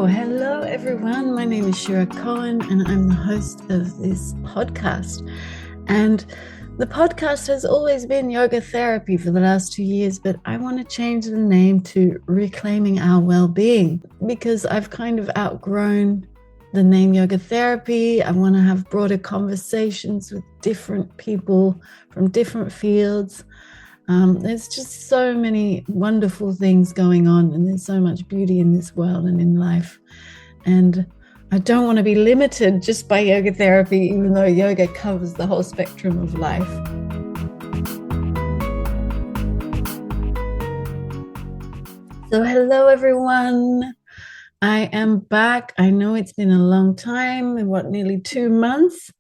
Hello everyone. My name is Shira Cohen and I'm the host of this podcast. And the podcast has always been yoga therapy for the last 2 years, but I want to change the name to Reclaiming Our Wellbeing because I've kind of outgrown the name yoga therapy. I want to have broader conversations with different people from different fields. There's just so many wonderful things going on, and there's so much beauty in this world and in life. And I don't want to be limited just by yoga therapy, even though yoga covers the whole spectrum of life. So hello, everyone. I am back. I know it's been a long time, nearly 2 months.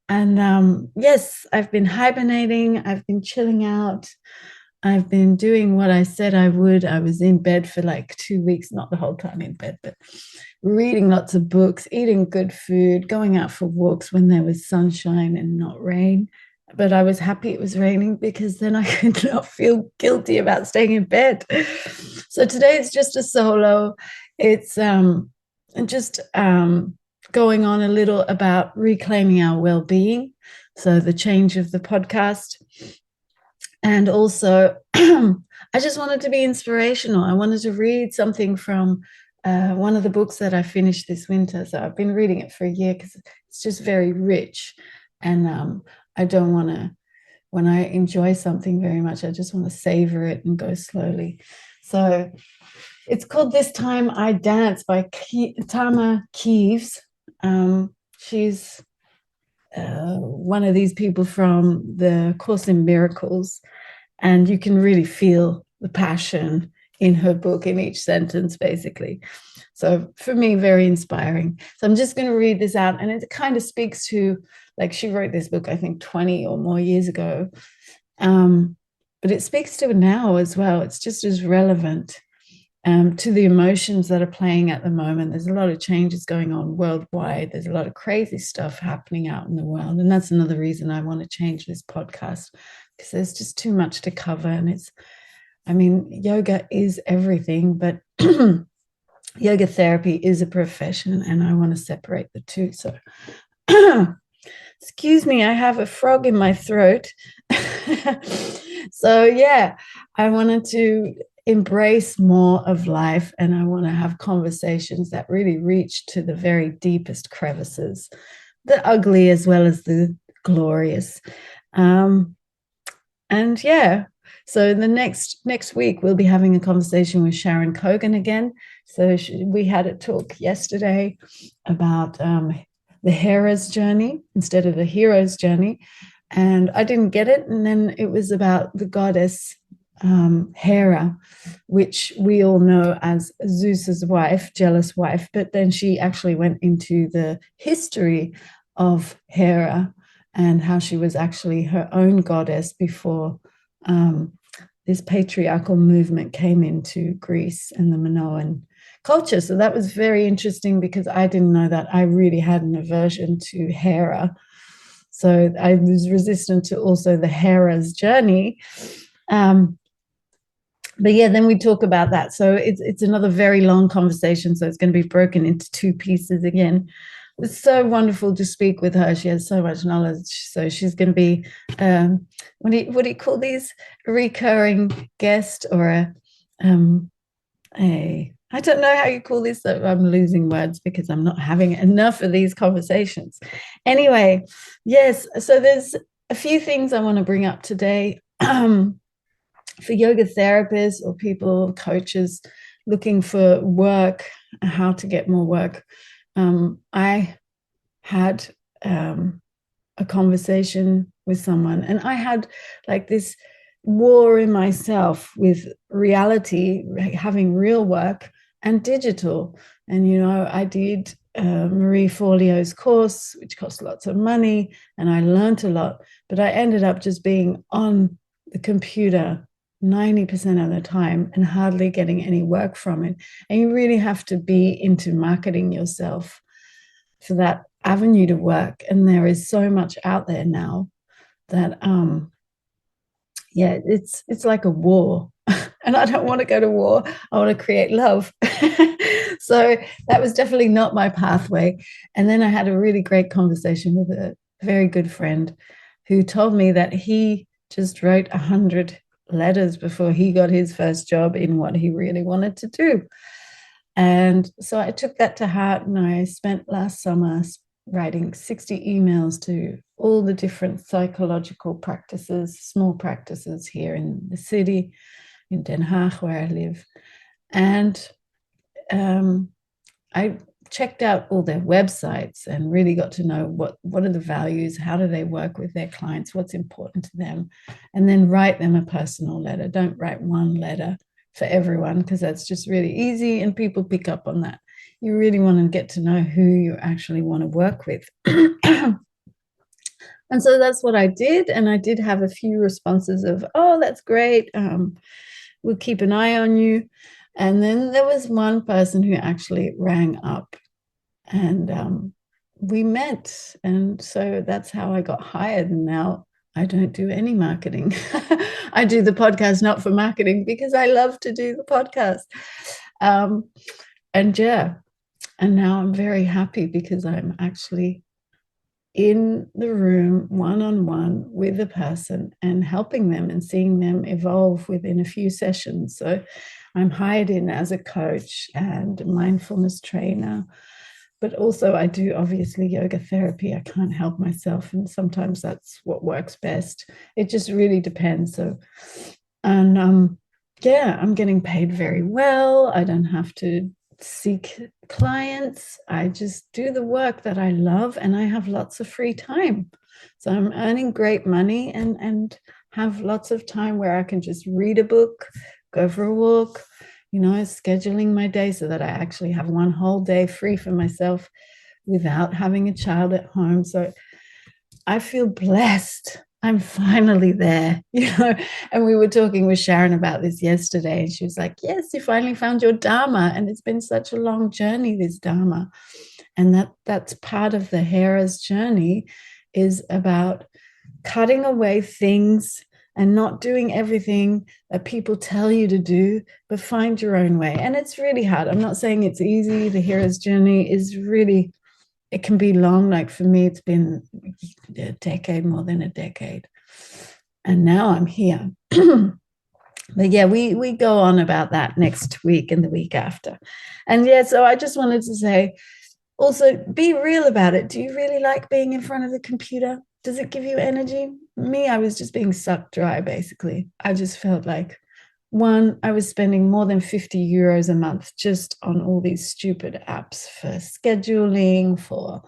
And yes, I've been hibernating. I've been chilling out. I've been doing what I said I would. I was in bed for like 2 weeks, not the whole time in bed, but reading lots of books, eating good food, going out for walks when there was sunshine and not rain. But I was happy it was raining because then I could not feel guilty about staying in bed. So today it's just a solo. It's just going on a little about reclaiming our well-being. So the change of the podcast. And also, I just wanted to be inspirational. I wanted to read something from one of the books that I finished this winter. So I've been reading it for a year because it's just very rich. And I don't want to, when I enjoy something very much, I just want to savor it and go slowly. So it's called This Time I Dance by Tama Kieves. She's one of these people from the Course in Miracles, and you can really feel the passion in her book in each sentence, basically. So for me, very inspiring. So I'm just going to read this out, and it kind of speaks to, like, she wrote this book, I think 20 or more years ago, but it speaks to now as well. It's just as relevant to the emotions that are playing at the moment. There's a lot of changes going on worldwide. There's a lot of crazy stuff happening out in the world. And that's another reason I want to change this podcast, because there's just too much to cover. And yoga is everything, but yoga therapy is a profession, and I want to separate the two. So excuse me, I have a frog in my throat. So yeah, I wanted to embrace more of life, and I want to have conversations that really reach to the very deepest crevices, the ugly as well as the glorious. And yeah, so the next week we'll be having a conversation with Sharon Coggan again. So we had a talk yesterday about the hero's journey instead of the hero's journey, and I didn't get it. And then it was about the goddess Hera, which we all know as Zeus's wife, jealous wife, but then she actually went into the history of Hera and how she was actually her own goddess before this patriarchal movement came into Greece and the Minoan culture. So that was very interesting because I didn't know that. I really had an aversion to Hera. So I was resistant to also the Hera's journey. But yeah, then we talk about that. So it's another very long conversation. So it's going to be broken into 2 pieces again. It's so wonderful to speak with her. She has so much knowledge. So she's going to be, what do you call these? A recurring guest, or I don't know how you call this. I'm losing words because I'm not having enough of these conversations. Anyway, yes. So there's a few things I want to bring up today. For yoga therapists or people, coaches looking for work, how to get more work. I had a conversation with someone, and I had like this war in myself with reality, having real work and digital. And, I did Marie Forleo's course, which cost lots of money, and I learned a lot, but I ended up just being on the computer 90% of the time and hardly getting any work from it. And you really have to be into marketing yourself for that avenue to work. And there is so much out there now that, it's like a war. and I don't want to go to war. I want to create love. So that was definitely not my pathway. And then I had a really great conversation with a very good friend who told me that he just wrote 100 letters before he got his first job in what he really wanted to do. And so I took that to heart, and I spent last summer writing 60 emails to all the different psychological practices, small practices here in the city, in Den Haag, where I live. And I checked out all their websites and really got to know what are the values, how do they work with their clients, what's important to them, and then write them a personal letter. Don't write one letter for everyone, because that's just really easy and people pick up on that. You really want to get to know who you actually want to work with. And so that's what I did. And I did have a few responses of, oh, that's great. We'll keep an eye on you. And then there was one person who actually rang up, and we met. And so that's how I got hired. And now I don't do any marketing. I do the podcast not for marketing, because I love to do the podcast. And yeah, and now I'm very happy because I'm actually in the room one-on-one with a person and helping them and seeing them evolve within a few sessions. So I'm hired in as a coach and mindfulness trainer, but also I do obviously yoga therapy. I can't help myself, and sometimes that's what works best. It just really depends. So, and yeah, I'm getting paid very well. I don't have to seek clients. I just do the work that I love, and I have lots of free time. So I'm earning great money and have lots of time where I can just read a book, go for a walk, scheduling my day so that I actually have one whole day free for myself without having a child at home. So I feel blessed. I'm finally there, And we were talking with Sharon about this yesterday, and she was like, yes, you finally found your Dharma. And it's been such a long journey, this Dharma. And that's part of the hero's journey, is about cutting away things and not doing everything that people tell you to do, but find your own way. And it's really hard. I'm not saying it's easy. The hero's journey is really, it can be long. Like for me, it's been a decade, more than a decade. And now I'm here. But yeah, we go on about that next week and the week after. And yeah, so I just wanted to say, also be real about it. Do you really like being in front of the computer? Does it give you energy? Me, I was just being sucked dry, basically. I just felt like, one, I was spending more than 50 euros a month just on all these stupid apps for scheduling, for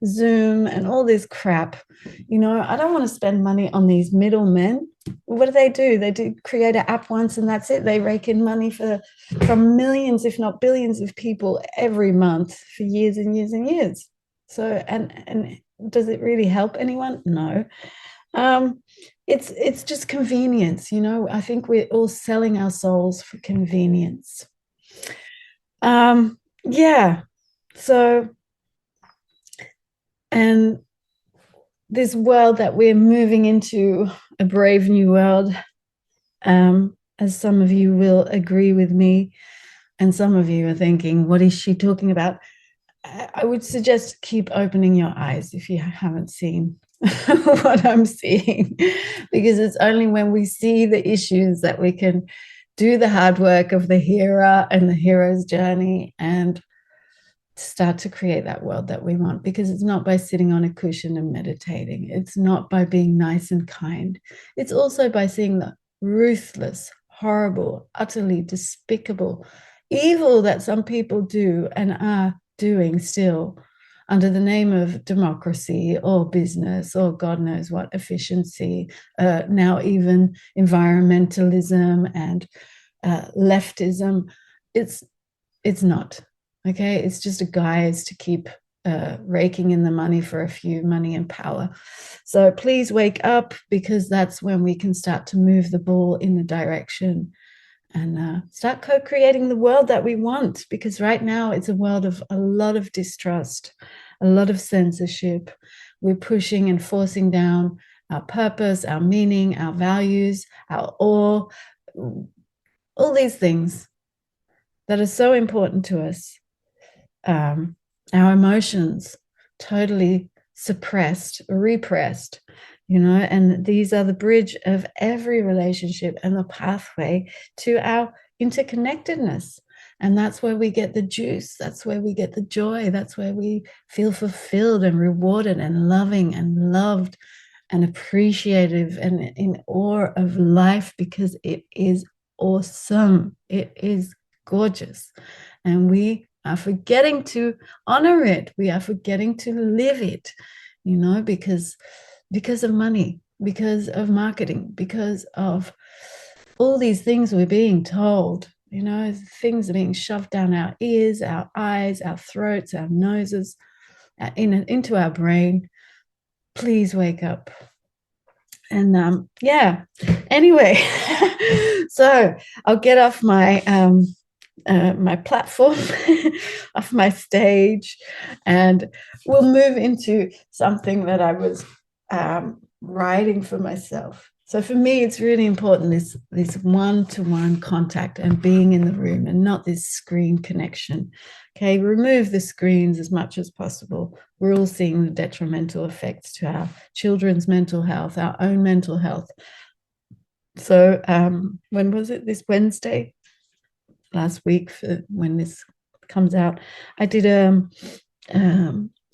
Zoom, and all this crap. I don't want to spend money on these middlemen. What do? They do create an app once and that's it. They rake in money from millions, if not billions, of people every month for years and years and years. So, and does it really help anyone? No. It's just convenience. I think we're all selling our souls for convenience. Yeah. So, and this world that we're moving into, a brave new world, as some of you will agree with me, and some of you are thinking, what is she talking about? I would suggest keep opening your eyes if you haven't seen what I'm seeing, because it's only when we see the issues that we can do the hard work of the hero and the hero's journey and start to create that world that we want. Because it's not by sitting on a cushion and meditating. It's not by being nice and kind. It's also by seeing the ruthless, horrible, utterly despicable evil that some people do and are doing still under the name of democracy or business or God knows what, efficiency, now even environmentalism and leftism. It's not, okay? It's just a guise to keep raking in the money for a few, money and power. So please wake up, because that's when we can start to move the ball in the direction and start co-creating the world that we want. Because right now it's a world of a lot of distrust, a lot of censorship. We're pushing and forcing down our purpose, our meaning, our values, our awe. all these things that are so important to us, our emotions totally suppressed, repressed, and these are the bridge of every relationship and the pathway to our interconnectedness. And that's where we get the juice. That's where we get the joy. That's where we feel fulfilled and rewarded and loving and loved and appreciative and in awe of life, because it is awesome. It is gorgeous. And we are forgetting to honor it. We are forgetting to live it, because of money, because of marketing, because of all these things we're being told. Things are being shoved down our ears, our eyes, our throats, our noses, into our brain. Please wake up. And yeah, anyway, so I'll get off my platform, off my stage, and we'll move into something that I was writing for myself. So for me, it's really important, this one-to-one contact and being in the room, and not this screen connection. Okay, remove the screens as much as possible. We're all seeing the detrimental effects to our children's mental health, our own mental health. So when was it? This Wednesday, last week, for when this comes out, I did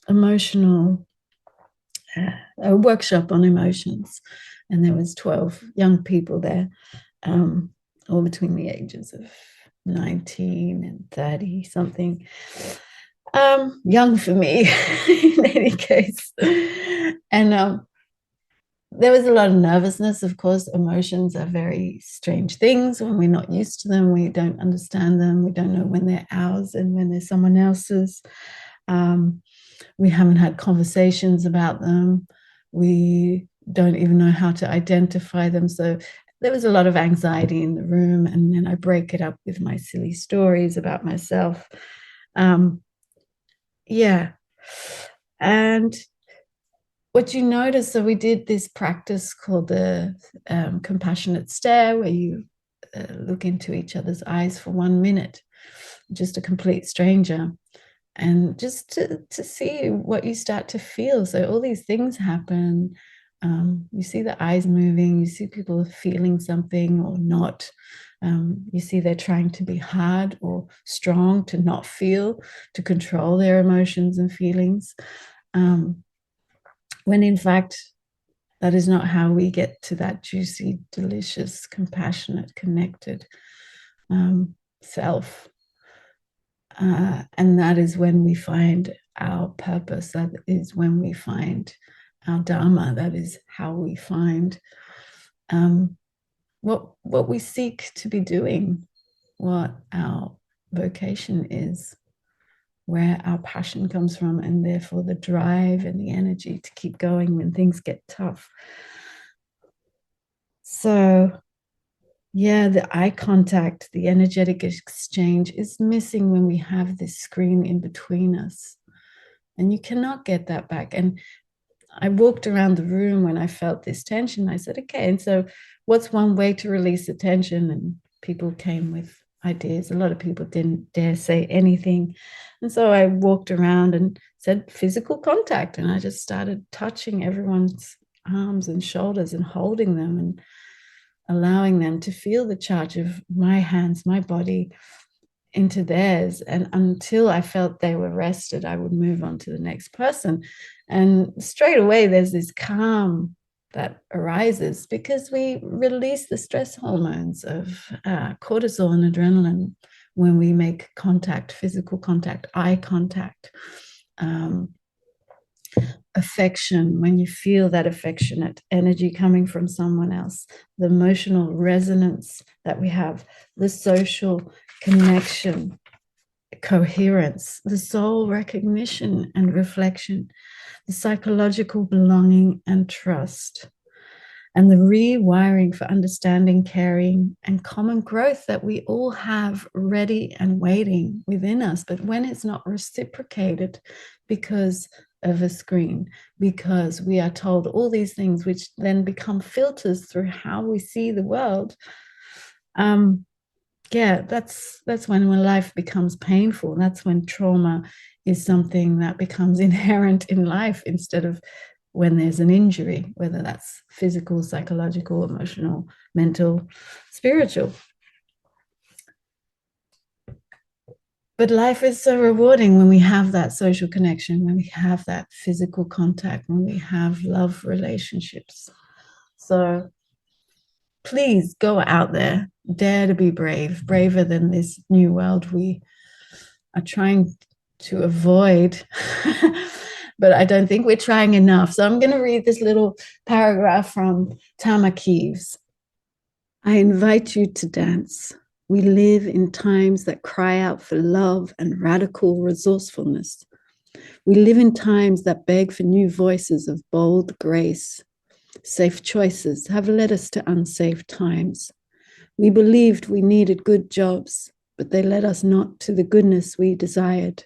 emotional a workshop on emotions, and there was 12 young people there, all between the ages of 19 and 30 something. Young for me in any case. And there was a lot of nervousness. Of course, emotions are very strange things. When we're not used to them, we don't understand them. We don't know when they're ours and when they're someone else's. We haven't had conversations about them. We don't even know how to identify them. So there was a lot of anxiety in the room. And then I break it up with my silly stories about myself. Yeah. And what you notice, so we did this practice called the compassionate stare, where you look into each other's eyes for 1 minute, just a complete stranger, and just to see what you start to feel. So all these things happen. You see the eyes moving, you see people feeling something or not. You see they're trying to be hard or strong, to not feel, to control their emotions and feelings. When in fact, that is not how we get to that juicy, delicious, compassionate, connected self. And that is when we find our purpose. That is when we find our Dharma. That is how we find what we seek to be doing, what our vocation is, where our passion comes from, and therefore the drive and the energy to keep going when things get tough. So yeah, the eye contact, the energetic exchange is missing when we have this screen in between us. And you cannot get that back. And I walked around the room when I felt this tension. I said, okay, and so what's one way to release the tension? And people came with ideas. A lot of people didn't dare say anything. And so I walked around and said physical contact. And I just started touching everyone's arms and shoulders and holding them and allowing them to feel the charge of my hands, my body into theirs. And until I felt they were rested, I would move on to the next person. And straight away, there's this calm that arises because we release the stress hormones of cortisol and adrenaline when we make contact, physical contact, eye contact. Affection, when you feel that affectionate energy coming from someone else, the emotional resonance that we have, the social connection, coherence, the soul recognition and reflection, the psychological belonging and trust, and the rewiring for understanding, caring, and common growth that we all have ready and waiting within us. But when it's not reciprocated because of a screen, because we are told all these things, which then become filters through how we see the world, yeah, that's when life becomes painful. That's when trauma is something that becomes inherent in life instead of when there's an injury, whether that's physical, psychological, emotional, mental, spiritual. But life is so rewarding when we have that social connection, when we have that physical contact, when we have love relationships. So please go out there, dare to be brave, braver than this new world we are trying to avoid. But I don't think we're trying enough. So I'm going to read this little paragraph from Tama Kieves. I invite you to dance. We live in times that cry out for love and radical resourcefulness. We live in times that beg for new voices of bold grace. Safe choices have led us to unsafe times. We believed we needed good jobs, but they led us not to the goodness we desired.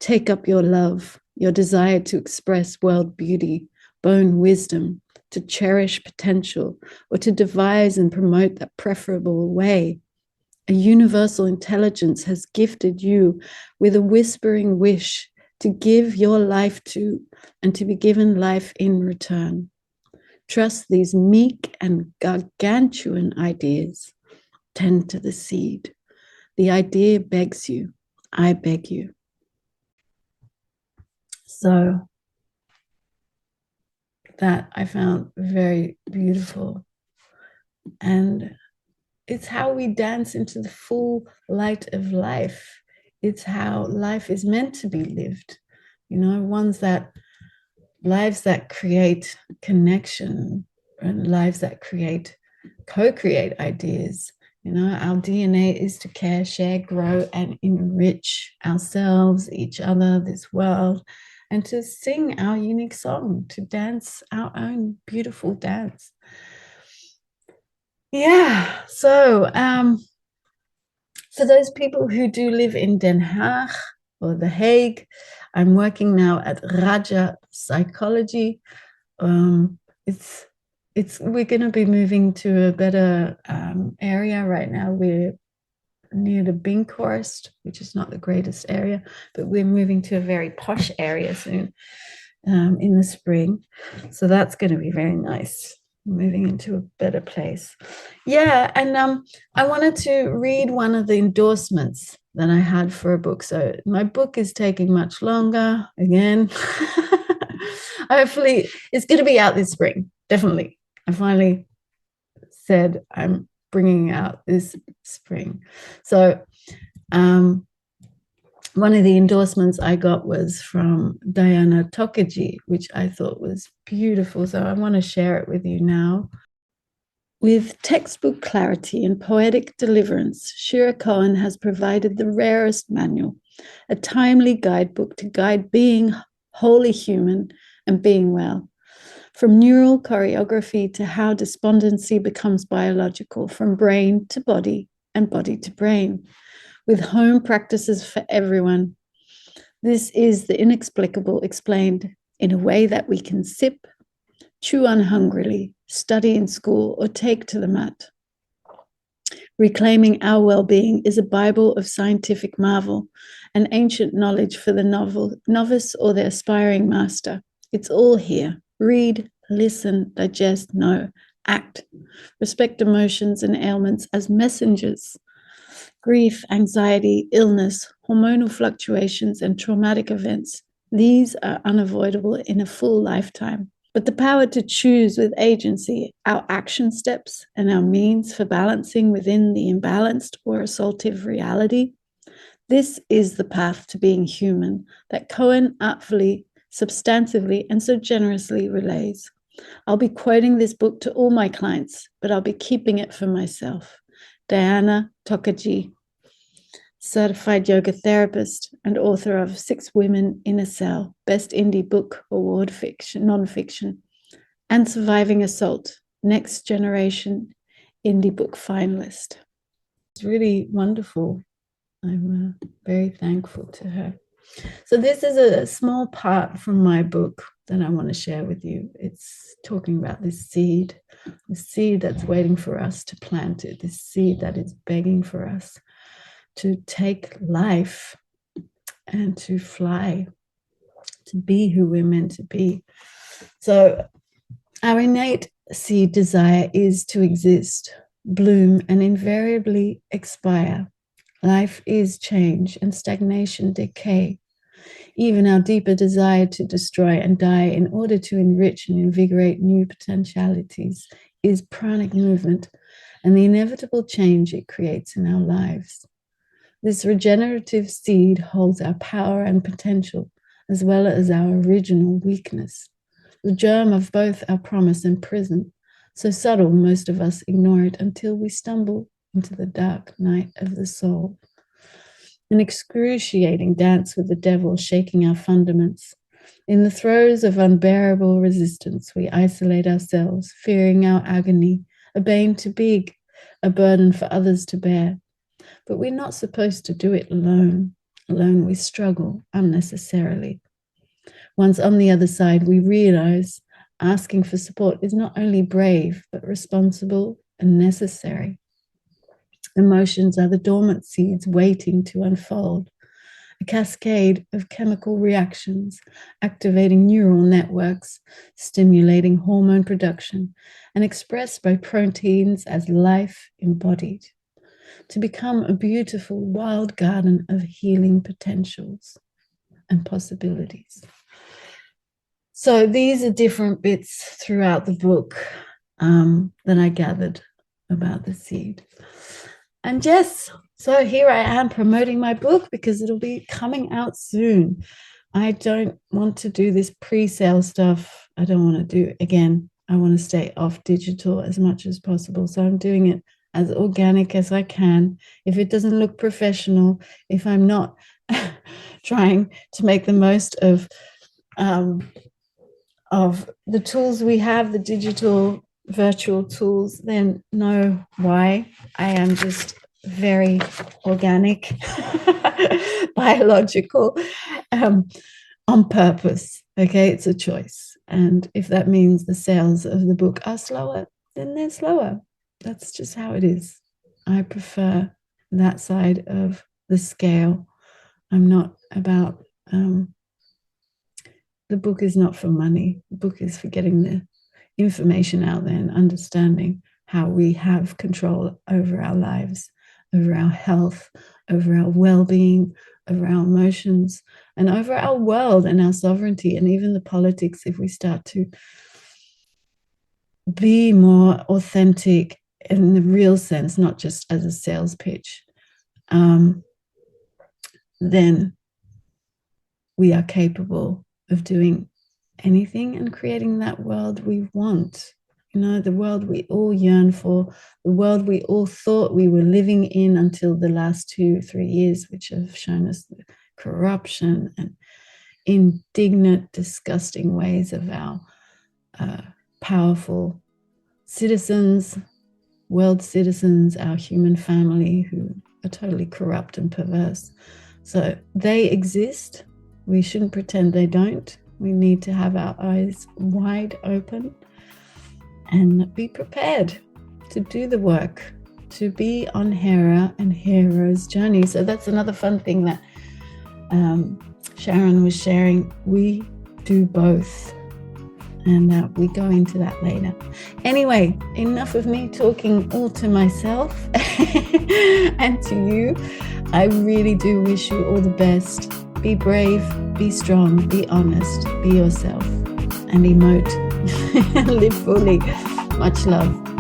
Take up your love, your desire to express world beauty, bone wisdom, to cherish potential, or to devise and promote that preferable way. A universal intelligence has gifted you with a whispering wish to give your life to and to be given life in return. Trust these meek and gargantuan ideas. Tend to the seed. The idea begs you. I beg you. So that I found very beautiful. And it's how we dance into the full light of life. It's how life is meant to be lived. You know, lives that create connection and lives that co-create ideas. You know, our DNA is to care, share, grow, and enrich ourselves, each other, this world, and to sing our unique song, to dance our own beautiful dance. Yeah. So for those people who do live in Den Haag or The Hague, I'm working now at Raja Psychology. Um, it's we're going to be moving to a better area right now. We're near the Binkhorst, which is not the greatest area, but we're moving to a very posh area soon in the spring. So that's going to be very nice, moving into a better place. Yeah, and I wanted to read one of the endorsements that I had for a book. So my book is taking much longer again. Hopefully, it's going to be out this spring. Definitely. I finally said I'm bringing out this spring. So one of the endorsements I got was from Diana Tokaji, which I thought was beautiful. So I want to share it with you now. With textbook clarity and poetic deliverance, Shira Cohen has provided the rarest manual, a timely guidebook to guide being wholly human and being well. From neural choreography to how despondency becomes biological, from brain to body and body to brain, with home practices for everyone. This is the inexplicable explained in a way that we can sip, chew on hungrily, study in school, or take to the mat. Reclaiming our well-being is a Bible of scientific marvel, an ancient knowledge for the novice or the aspiring master. It's all here. Read, listen, digest, know, act. Respect emotions and ailments as messengers. Grief, anxiety, illness, hormonal fluctuations, and traumatic events. These are unavoidable in a full lifetime. But the power to choose with agency our action steps and our means for balancing within the imbalanced or assaultive reality, this is the path to being human that Cohen artfully, substantively, and so generously relays. I'll be quoting this book to all my clients, but I'll be keeping it for myself. Diana Tokaji, certified yoga therapist and author of 6 Women in a Cell, Best Indie Book Award Nonfiction, and Surviving Assault, Next Generation Indie Book finalist. It's really wonderful. I'm very thankful to her. So this is a small part from my book. that I want to share with you. It's talking about this seed, the seed that's waiting for us to plant it, this seed that is begging for us to take life and to fly, to be who we're meant to be. So our innate seed desire is to exist, bloom, and invariably expire. Life is change and stagnation, decay. Even our deeper desire to destroy and die in order to enrich and invigorate new potentialities is pranic movement and the inevitable change it creates in our lives. This regenerative seed holds our power and potential, as well as our original weakness, the germ of both our promise and prison, so subtle most of us ignore it until we stumble into the dark night of the soul. An excruciating dance with the devil shaking our fundaments. In the throes of unbearable resistance, we isolate ourselves, fearing our agony, a bane too big, a burden for others to bear. But we're not supposed to do it alone. Alone we struggle unnecessarily. Once on the other side, we realize asking for support is not only brave, but responsible and necessary. Emotions are the dormant seeds waiting to unfold, a cascade of chemical reactions, activating neural networks, stimulating hormone production, and expressed by proteins as life embodied, to become a beautiful wild garden of healing potentials and possibilities. So these are different bits throughout the book that I gathered about the seed. And yes, so here I am promoting my book because it'll be coming out soon. I don't want to do this pre-sale stuff. I don't want to do it again. I want to stay off digital as much as possible. So I'm doing it as organic as I can. If it doesn't look professional, if I'm not trying to make the most of the tools we have, the digital virtual tools, then know why. I am just very organic, biological, on purpose. Okay, it's a choice. And if that means the sales of the book are slower, then they're slower. That's just how it is. I prefer that side of the scale. I'm not about, the book is not for money. The book is for getting the information out there and understanding how we have control over our lives, over our health, over our well-being, over our emotions, and over our world and our sovereignty, and even the politics, if we start to be more authentic in the real sense, not just as a sales pitch, then we are capable of doing anything and creating that world we want. You know, the world we all yearn for, the world we all thought we were living in until the last 2-3 years, which have shown us the corruption and indignant, disgusting ways of our powerful citizens, world citizens, our human family, who are totally corrupt and perverse. So they exist. We shouldn't pretend they don't. We need to have our eyes wide open and be prepared to do the work, to be on Hera and Hero's journey. So that's another fun thing that Sharon was sharing. We do both, and we go into that later. Anyway, enough of me talking all to myself and to you. I really do wish you all the best. Be brave, be strong, be honest, be yourself, and emote. Live fully. Much love.